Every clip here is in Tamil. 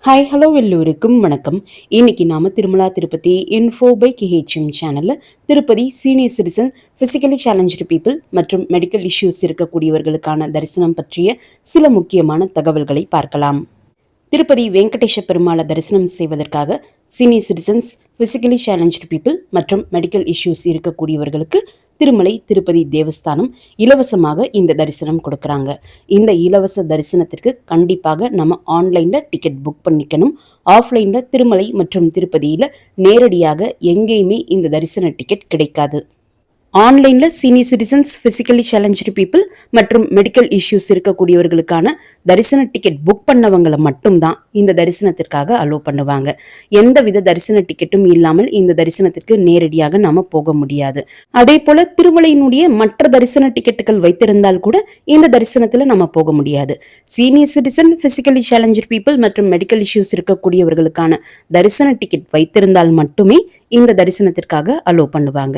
ஹாய் ஹலோ எல்லோருக்கும் வணக்கம். இன்னைக்கு நாம திருமலா திருப்பதி இன்ஃபோ பை கேஹெச்எம் சேனல்ல Tirupati senior citizen, physically challenge people மற்றும் மெடிக்கல் இஷ்யூஸ் இருக்கக்கூடியவர்களுக்கான தரிசனம் பற்றிய சில முக்கியமான தகவல்களை பார்க்கலாம். திருப்பதி வெங்கடேஷ பெருமாளை தரிசனம் செய்வதற்காக senior citizens, physically challenge people மற்றும் மெடிக்கல் இஷ்யூஸ் இருக்கக்கூடியவர்களுக்கு திருமலை திருப்பதி தேவஸ்தானம் இலவசமாக இந்த தரிசனம் கொடுக்குறாங்க. இந்த இலவச தரிசனத்திற்கு கண்டிப்பாக நம்ம ஆன்லைன்ல டிக்கெட் புக் பண்ணிக்கணும். ஆஃப்லைன்ல திருமலை மற்றும் திருப்பதியில நேரடியாக எங்கேயுமே இந்த தரிசன டிக்கெட் கிடைக்காது. ஆன்லைன்ல senior citizens, physically challenge people மற்றும் மெடிக்கல் இஷ்யூஸ் இருக்கக்கூடியவர்களுக்கான தரிசன டிக்கெட் புக் பண்ணவங்களை மட்டும்தான் இந்த தரிசனத்திற்காக அலோவ் பண்ணுவாங்க. எந்தவித தரிசன டிக்கெட்டும் இல்லாமல் இந்த தரிசனத்திற்கு நேரடியாக நாம போக முடியாது. அதே போல திருமலையினுடைய மற்ற தரிசன டிக்கெட்டுகள் வைத்திருந்தால் கூட இந்த தரிசனத்துல நம்ம போக முடியாது. Senior citizen, physically challenge people மற்றும் மெடிக்கல் இஷ்யூஸ் இருக்கக்கூடியவர்களுக்கான தரிசன டிக்கெட் வைத்திருந்தால் மட்டுமே இந்த தரிசனத்திற்காக அலோவ் பண்ணுவாங்க.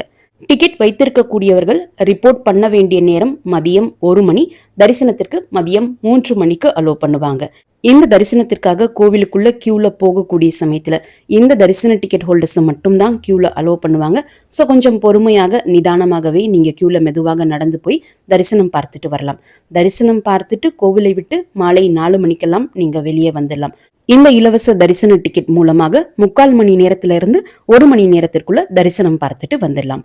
டிக்கெட் வைத்திருக்கக்கூடியவர்கள் ரிப்போர்ட் பண்ண வேண்டிய நேரம் மதியம் 1 மணி, தரிசனத்திற்கு மதியம் 3 மணிக்கு அலோவ் பண்ணுவாங்க. இந்த தரிசனத்திற்காக கோவிலுக்குள்ள கியூல போகக்கூடிய சமயத்துல இந்த தரிசன டிக்கெட் ஹோல்டர்ஸை மட்டும்தான் கியூல அலோவ் பண்ணுவாங்க. ஸோ கொஞ்சம் பொறுமையாக நிதானமாகவே நீங்க கியூல மெதுவாக நடந்து போய் தரிசனம் பார்த்துட்டு வரலாம். தரிசனம் பார்த்துட்டு கோவிலை விட்டு மாலை 4 மணிக்கெல்லாம் நீங்க வெளியே வந்துடலாம். இந்த இலவச தரிசன டிக்கெட் மூலமாக 3/4 மணி நேரத்துல இருந்து 1 மணி நேரத்திற்குள்ள தரிசனம் பார்த்துட்டு வந்துடலாம்.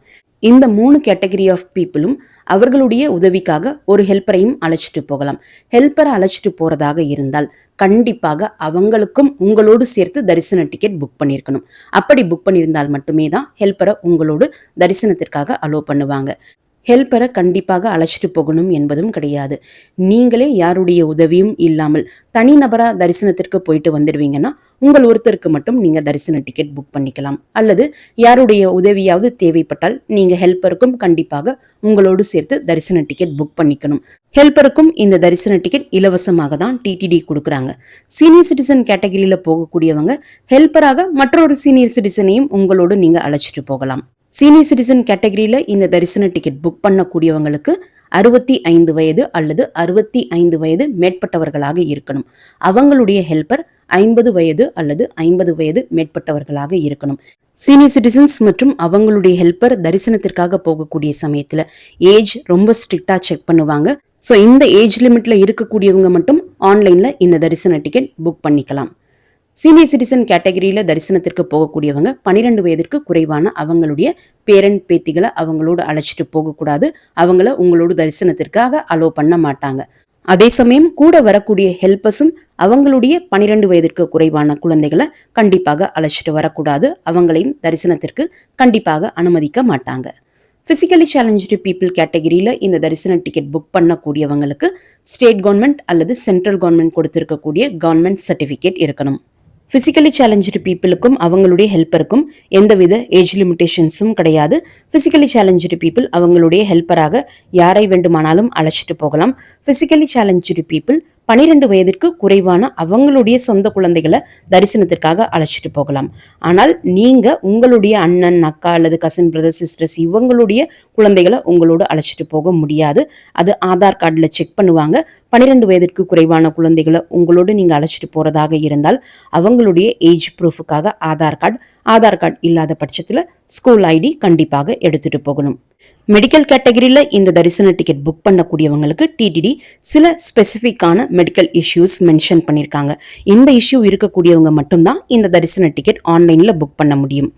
இந்த 3 கேட்டகரி ஆஃப் பீப்புளும் அவர்களுடைய உதவிக்காக ஒரு ஹெல்ப்பரையும் அழைச்சிட்டு போகலாம். ஹெல்ப்பரை அழைச்சிட்டு போறதாக இருந்தால் கண்டிப்பாக அவங்களுக்கும் உங்களோடு சேர்த்து தரிசன டிக்கெட் புக் பண்ணியிருக்கணும். அப்படி புக் பண்ணியிருந்தால் மட்டுமே தான் ஹெல்ப்பரை உங்களோடு தரிசனத்திற்காக அலோவ் பண்ணுவாங்க. ஹெல்ப்பரை கண்டிப்பாக அழைச்சிட்டு போகணும் என்பதும் கிடையாது. நீங்களே யாருடைய உதவியும் இல்லாமல் தனிநபரா தரிசனத்திற்கு போயிட்டு வந்துடுவீங்கன்னா உங்கள் ஒருத்தருக்கு மட்டும் நீங்க தரிசன டிக்கெட் புக் பண்ணிக்கலாம். அல்லது யாருடைய உதவியாவது தேவைப்பட்டால் நீங்க ஹெல்ப்பருக்கும் கண்டிப்பாக உங்களோடு சேர்த்து தரிசன டிக்கெட் புக் பண்ணிக்கணும். ஹெல்ப்பருக்கும் இந்த தரிசன டிக்கெட் இலவசமாக தான் டிடிடி கொடுக்குறாங்க. சீனியர் சிட்டிசன் கேட்டகரியில போகக்கூடியவங்க ஹெல்ப்பராக மற்றொரு சீனியர் சிட்டிசனையும் உங்களோடு நீங்க அழைச்சிட்டு போகலாம். சீனியர் சிட்டிசன் கேட்டகரியில இந்த தரிசன டிக்கெட் புக் பண்ணக்கூடியவங்களுக்கு 65 வயது அல்லது 65 வயது மேற்பட்டவர்களாக இருக்கணும். அவங்களுடைய ஹெல்ப்பர் 50 வயது அல்லது 50 வயது மேற்பட்டவர்களாக இருக்கணும். சீனியர் சிட்டிசன்ஸ் மற்றும் அவங்களுடைய ஹெல்ப்பர் தரிசனத்திற்காக போகக்கூடிய சமயத்துல ஏஜ் ரொம்ப ஸ்ட்ரிக்டா செக் பண்ணுவாங்க. ஸோ இந்த ஏஜ் லிமிட்ல இருக்கக்கூடியவங்க மட்டும் ஆன்லைன்ல இந்த தரிசன டிக்கெட் புக் பண்ணிக்கலாம். சீனியர் சிட்டிசன் கேட்டகரியில தரிசனத்திற்கு போகக்கூடியவங்க 12 வயதிற்கு குறைவான அவங்களுடைய பேரன் பேத்திகளை அவங்களோட அழைச்சிட்டு போகக்கூடாது. அவங்கள உங்களோட தரிசனத்திற்காக அலோவ் பண்ண மாட்டாங்க. அதே சமயம் கூட வரக்கூடிய ஹெல்ப்பர்ஸும் அவங்களுடைய 12 வயதிற்கு குறைவான குழந்தைகளை கண்டிப்பாக அழைச்சிட்டு வரக்கூடாது. அவங்களையும் தரிசனத்திற்கு கண்டிப்பாக அனுமதிக்க மாட்டாங்க. பிசிக்கலி சேலஞ்சு பீப்புள் கேட்டகரியில இந்த தரிசன டிக்கெட் புக் பண்ணக்கூடியவங்களுக்கு ஸ்டேட் கவர்மெண்ட் அல்லது சென்ட்ரல் கவர்மெண்ட் கொடுத்திருக்கக்கூடிய கவர்மெண்ட் சர்டிபிகேட் இருக்கணும். பிசிக்கலி சேலஞ்சு பீப்புளுக்கும் அவங்களுடைய ஹெல்ப்பருக்கும் எந்தவித ஏஜ் லிமிடேஷன்ஸும் கிடையாது. பிசிக்கலி சேலஞ்சு பீப்புள் அவங்களுடைய ஹெல்ப்பராக யாரை வேண்டுமானாலும் அழைச்சிட்டு போகலாம். பிசிக்கலி சேலஞ்சு பீப்புள் 12 வயதிற்கு குறைவான அவங்களுடைய சொந்த குழந்தைகளை தரிசனத்திற்காக அழைச்சிட்டு போகலாம். ஆனால் நீங்க உங்களுடைய அண்ணன், அக்கா அல்லது கசின், பிரதர், சிஸ்டர்ஸ் இவங்களுடைய குழந்தைகளை உங்களோட அழைச்சிட்டு போக முடியாது. அது ஆதார் கார்டுல செக் பண்ணுவாங்க. 12 வயதிற்கு குறைவான குழந்தைகளை உங்களோடு நீங்க அழைச்சிட்டு போறதாக இருந்தால் அவங்களுடைய ஏஜ் ப்ரூஃபுக்காக ஆதார் கார்டு இல்லாத பட்சத்துல ஸ்கூல் ஐடி கண்டிப்பாக எடுத்துட்டு போகணும். மெடிக்கல் கேட்டகரியில இந்த தரிசன டிக்கெட் புக் பண்ணக்கூடியவங்களுக்கு டிடிடி சில ஸ்பெசிஃபிக்கான மெடிக்கல் இஷ்யூஸ் மென்ஷன் பண்ணியிருக்காங்க. இந்த இஷ்யூ இருக்கக்கூடியவங்க மட்டும்தான் இந்த தரிசன டிக்கெட் ஆன்லைன்ல புக் பண்ண முடியும்.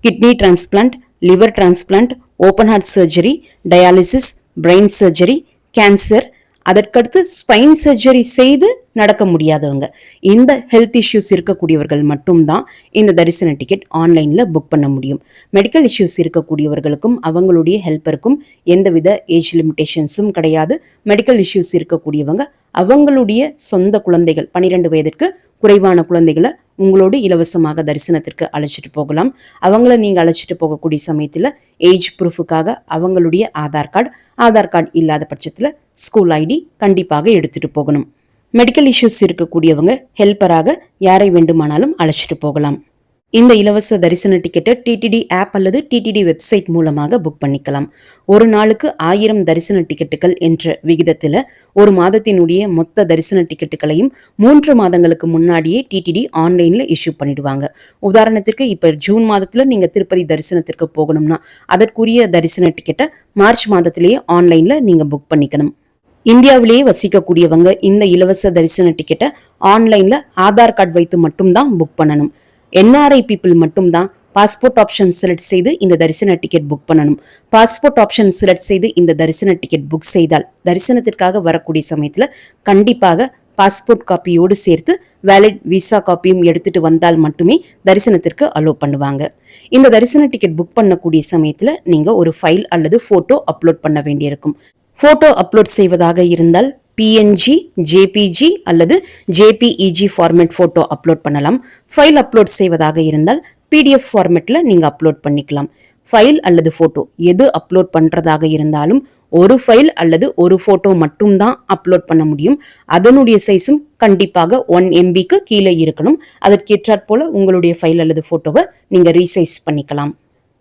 Kidney transplant, liver transplant, open heart surgery, dialysis, brain surgery, cancer, அதற்கடுத்து ஸ்பைன் சர்ஜரி செய்து நடக்க முடியாதவங்க, இந்த ஹெல்த் இஷ்யூஸ் இருக்கக்கூடியவர்கள் மட்டும்தான் இந்த தரிசன டிக்கெட் ஆன்லைன்ல புக் பண்ண முடியும். மெடிக்கல் இஷ்யூஸ் இருக்கக்கூடியவர்களுக்கும் அவங்களுடைய ஹெல்ப்பருக்கும் எந்தவித ஏஜ் லிமிடேஷன்ஸும் கிடையாது. மெடிக்கல் இஷ்யூஸ் இருக்கக்கூடியவங்க அவங்களுடைய சொந்த குழந்தைகள் 12 வயதிற்கு குறைவான குழந்தைகளை உங்களோடு இலவசமாக தரிசனத்திற்கு அழைச்சிட்டு போகலாம். அவங்கள நீங்க அழைச்சிட்டு போகக்கூடிய சமயத்துல ஏஜ் ப்ரூஃபுக்காக அவங்களுடைய ஆதார் கார்டு இல்லாத பட்சத்துல ஸ்கூல் ஐடி கண்டிப்பாக எடுத்துட்டு போகணும். மெடிக்கல் இஷ்யூஸ் இருக்கக்கூடியவங்க ஹெல்ப்பராக யாரை வேண்டுமானாலும் அழைச்சிட்டு போகலாம். இந்த இலவச தரிசன டிக்கெட்டை டிடிடி ஆப் அல்லது டிடிடி வெப்சைட் மூலமாக புக் பண்ணிக்கலாம். ஒரு நாளுக்கு 1000 தரிசன டிக்கெட்டுகள் என்ற விகிதத்தில் ஒரு மாதத்தினுடைய மொத்த தரிசன டிக்கெட்டுகளையும் 3 மாதங்களுக்கு முன்னாடியே டிடிடி ஆன்லைன்ல இஷ்யூ பண்ணிடுவாங்க. உதாரணத்திற்கு இப்ப ஜூன் மாதத்துல நீங்க திருப்பதி தரிசனத்திற்கு போகணும்னா அதற்குரிய தரிசன டிக்கெட்டை மார்ச் மாதத்திலேயே ஆன்லைன்ல நீங்க புக் பண்ணிக்கணும். இந்தியாவிலேயே வசிக்கக்கூடியவங்க இந்த இலவச தரிசன டிக்கெட்டை ஆன்லைன்ல ஆதார் கார்டு வைத்து மட்டும்தான் புக் பண்ணணும். என்ஆர்ஐ பீப்புள் மட்டும்தான் பாஸ்போர்ட் ஆப்ஷன் செலக்ட் செய்து இந்த தரிசன டிக்கெட் புக் பண்ணணும். பாஸ்போர்ட் ஆப்ஷன் செலக்ட் செய்து இந்த தரிசன டிக்கெட் புக் செய்தால் தரிசனத்திற்காக வரக்கூடிய சமயத்துல கண்டிப்பாக பாஸ்போர்ட் காப்பியோடு சேர்த்து வேலிட் விசா காப்பியும் எடுத்துட்டு வந்தால் மட்டுமே தரிசனத்திற்கு அலோ பண்ணுவாங்க. இந்த தரிசன டிக்கெட் புக் பண்ணக்கூடிய சமயத்துல நீங்க ஒரு ஃபைல் அல்லது போட்டோ அப்லோட் பண்ண வேண்டியிருக்கும். போட்டோ அப்லோட் செய்வதாக இருந்தால் பிஎன்ஜி, ஜேபிஜி அல்லது ஜேபிஇஜி ஃபார்மேட் போட்டோ அப்லோட் பண்ணலாம். ஃபைல் அப்லோட் செய்வதாக இருந்தால் பிடிஎஃப் ஃபார்மேட்ல நீங்க அப்லோட் பண்ணிக்கலாம். ஃபைல் அல்லது போட்டோ எது அப்லோட் பண்றதாக இருந்தாலும் ஒரு ஃபைல் அல்லது ஒரு போட்டோ மட்டும்தான் அப்லோட் பண்ண முடியும். அதனுடைய சைஸும் கண்டிப்பாக 1 MBக்கு கீழே இருக்கணும். அதற்கேற்றாற் போல உங்களுடைய ஃபைல் அல்லது போட்டோவை நீங்க ரீசைஸ் பண்ணிக்கலாம்.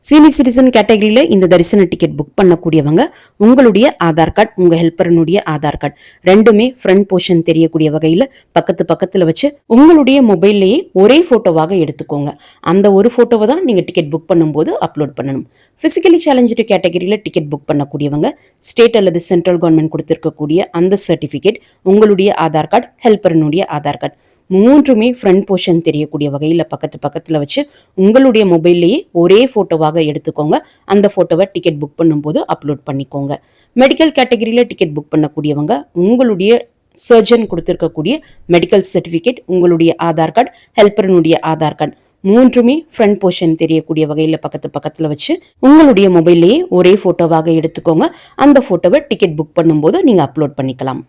சீனியர் சிட்டிசன் கேட்டகரியில இந்த தரிசன டிக்கெட் புக் பண்ணக்கூடியவங்க உங்களுடைய ஆதார் கார்டு, உங்க ஹெல்ப்பரனுடைய ஆதார் கார்டு ரெண்டுமே ஃப்ரண்ட் போர்ஷன் தெரியக்கூடிய வகையில பக்கத்துல வச்சு உங்களுடைய மொபைல்லையே ஒரே போட்டோவாக எடுத்துக்கோங்க. அந்த ஒரு போட்டோவை தான் நீங்க டிக்கெட் புக் பண்ணும்போது அப்லோட் பண்ணணும். பிசிக்கலி சேலஞ்சு கேட்டகரியில டிக்கெட் புக் பண்ணக்கூடியவங்க ஸ்டேட் அல்லது சென்ட்ரல் கவர்மெண்ட் கொடுத்திருக்கக்கூடிய அந்த சர்டிபிகேட், உங்களுடைய ஆதார் கார்டு, ஹெல்ப்பரனுடைய ஆதார் கார்டு மூன்றுமே ஃப்ரண்ட் போர்ஷன் தெரியக்கூடிய வகையில் பக்கத்துல வச்சு உங்களுடைய மொபைல்லையே ஒரே போட்டோவாக எடுத்துக்கோங்க. அந்த போட்டோவை டிக்கெட் புக் பண்ணும்போது அப்லோட் பண்ணிக்கோங்க. மெடிக்கல் கேட்டகரியில டிக்கெட் புக் பண்ணக்கூடியவங்க உங்களுடைய சர்ஜன் கொடுத்திருக்கக்கூடிய மெடிக்கல் சர்டிபிகேட், உங்களுடைய ஆதார் கார்டு, ஹெல்ப்பரனுடைய ஆதார் கார்டு மூன்றுமே ஃப்ரண்ட் போர்ஷன் தெரியக்கூடிய வகையில் பக்கத்துல வச்சு உங்களுடைய மொபைல்லையே ஒரே போட்டோவாக எடுத்துக்கோங்க. அந்த போட்டோவை டிக்கெட் புக் பண்ணும்போது நீங்க அப்லோட் பண்ணிக்கலாம்.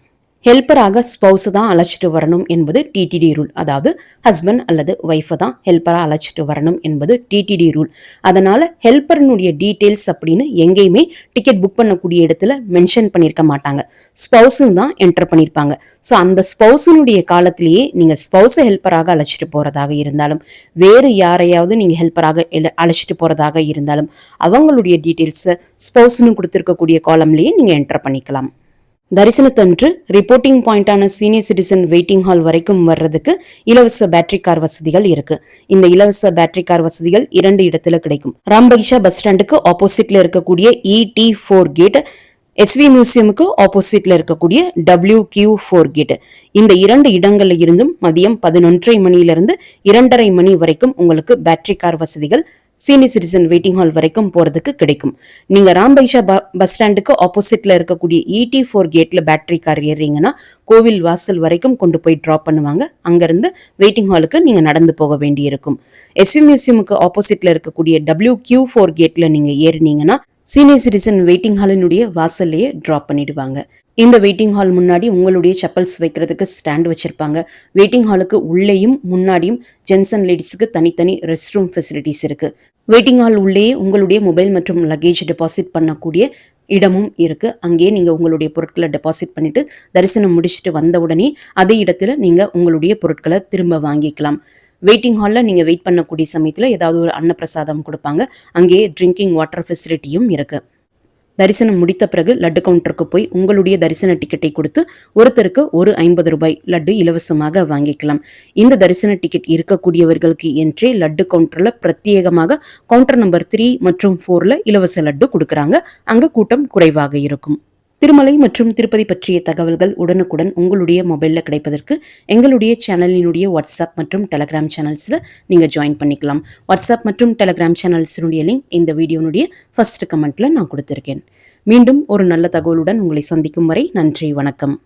ஹெல்ப்பராக ஸ்பௌஸ் தான் அழைச்சிட்டு வரணும் என்பது டிடிடி ரூல். அதாவது ஹஸ்பண்ட் அல்லது ஒய்ஃபை தான் ஹெல்ப்பராக அழைச்சிட்டு வரணும் என்பது டிடிடி ரூல். அதனால ஹெல்ப்பரனுடைய டீட்டெயில்ஸ் அப்படின்னு எங்கேயுமே டிக்கெட் புக் பண்ணக்கூடிய இடத்துல மென்ஷன் பண்ணியிருக்க மாட்டாங்க. ஸ்பௌஸும் தான் என்டர் பண்ணியிருப்பாங்க. ஸோ அந்த ஸ்பௌஸனுடைய காலத்திலேயே நீங்க ஸ்பௌஸை ஹெல்ப்பராக அழைச்சிட்டு போறதாக இருந்தாலும் வேறு யாரையாவது நீங்க ஹெல்ப்பராக அழைச்சிட்டு போறதாக இருந்தாலும் அவங்களுடைய டீட்டெயில்ஸை ஸ்பௌஸ்னு கொடுத்திருக்கக்கூடிய காலம்லேயே நீங்க என்டர் பண்ணிக்கலாம். தரிசனத்தன்று ரிப்போர்ட்டிங் பாயிண்டான சீனியர் சிட்டிசன் வெயிட்டிங் ஹால் வரைக்கும் வர்றதுக்கு இலவச பேட்டரி கார் வசதிகள் இருக்கு. இந்த இலவச பேட்டரி கார் வசதிகள் 2 இடத்துல கிடைக்கும். ராம்பகிஷா பஸ் ஸ்டாண்டுக்கு ஆப்போசிட்ல இருக்கக்கூடிய ET4 கேட், SV மியூசியமுக்கு ஆப்போசிட்ல இருக்கக்கூடிய WQ4 கேட். இந்த 2 இடங்கள்ல இருந்தும் மதியம் 11:30 மணியிலிருந்து 2:30 மணி வரைக்கும் உங்களுக்கு பேட்டரி கார் வசதிகள் சீனியர் சிட்டிசன் வெயிட்டிங் ஹால் வரைக்கும் போறதுக்கு கிடைக்கும். நீங்க ராம்பைஷா பஸ் ஸ்டாண்டுக்கு ஆப்போசிட்ல இருக்கக்கூடிய ET4 கேட்ல பேட்டரி கார் ஏறீங்கன்னா கோவில் வாசல் வரைக்கும் கொண்டு போய் டிராப் பண்ணுவாங்க. அங்கிருந்து வெயிட்டிங் ஹாலுக்கு நீங்க நடந்து போக வேண்டி இருக்கும். SV மியூசியமுக்கு ஆப்போசிட்ல இருக்கக்கூடிய WQ4 கேட்ல நீங்க ஏறினீங்கன்னா சீனியர் சிட்டிசன் வெயிட்டிங் ஹாலினுடைய வாசல்லையே டிராப் பண்ணிடுவாங்க. இந்த வெயிட்டிங் ஹால் முன்னாடி உங்களுடைய செப்பல்ஸ் வைக்கிறதுக்கு ஸ்டாண்ட் வச்சிருப்பாங்க. வெயிட்டிங் ஹாலுக்கு உள்ளேயும் முன்னாடியும் ஜென்ஸ் அண்ட் லேடிஸ்க்கு தனித்தனி ரெஸ்ட் ரூம் ஃபெசிலிட்டிஸ் இருக்கு. வெயிட்டிங் ஹால் உள்ளேயே உங்களுடைய மொபைல் மற்றும் லக்கேஜ் டெபாசிட் பண்ணக்கூடிய இடமும் இருக்கு. அங்கேயே நீங்க உங்களுடைய பொருட்களை டெபாசிட் பண்ணிட்டு தரிசனம் முடிச்சுட்டு வந்த உடனே அதே இடத்துல நீங்க உங்களுடைய பொருட்களை திரும்ப வாங்கிக்கலாம். வெயிட்டிங் ஹாலில் நீங்கள் வெயிட் பண்ணக்கூடிய சமயத்தில் ஏதாவது ஒரு அன்னப்பிரசாதம் கொடுப்பாங்க. அங்கேயே ட்ரிங்கிங் வாட்டர் ஃபெசிலிட்டியும் இருக்கு. தரிசனம் முடித்த பிறகு லட்டு கவுண்டருக்கு போய் உங்களுடைய தரிசன டிக்கெட்டை கொடுத்து ஒருத்தருக்கு ஒரு 50 ரூபாய் லட்டு இலவசமாக வாங்கிக்கலாம். இந்த தரிசன டிக்கெட் இருக்கக்கூடியவர்களுக்கு என்றே லட்டு கவுண்டர்ல பிரத்யேகமாக கவுண்டர் நம்பர் 3 மற்றும் 4ல இலவச லட்டு கொடுக்கறாங்க. அங்க கூட்டம் குறைவாக இருக்கும். திருமலை மற்றும் திருப்பதி பற்றிய தகவல்கள் உடனுக்குடன் உங்களுடைய மொபைலில் கிடைப்பதற்கு எங்களுடைய சேனலினுடைய வாட்ஸ்அப் மற்றும் டெலகிராம் சேனல்ஸில் நீங்கள் ஜாயின் பண்ணிக்கலாம். வாட்ஸ்அப் மற்றும் டெலகிராம் சேனல்ஸினுடைய லிங்க் இந்த வீடியோனுடைய ஃபர்ஸ்ட் கமெண்ட்டில் நான் கொடுத்துருக்கேன். மீண்டும் ஒரு நல்ல தகவலுடன் உங்களை சந்திக்கும் வரை நன்றி, வணக்கம்.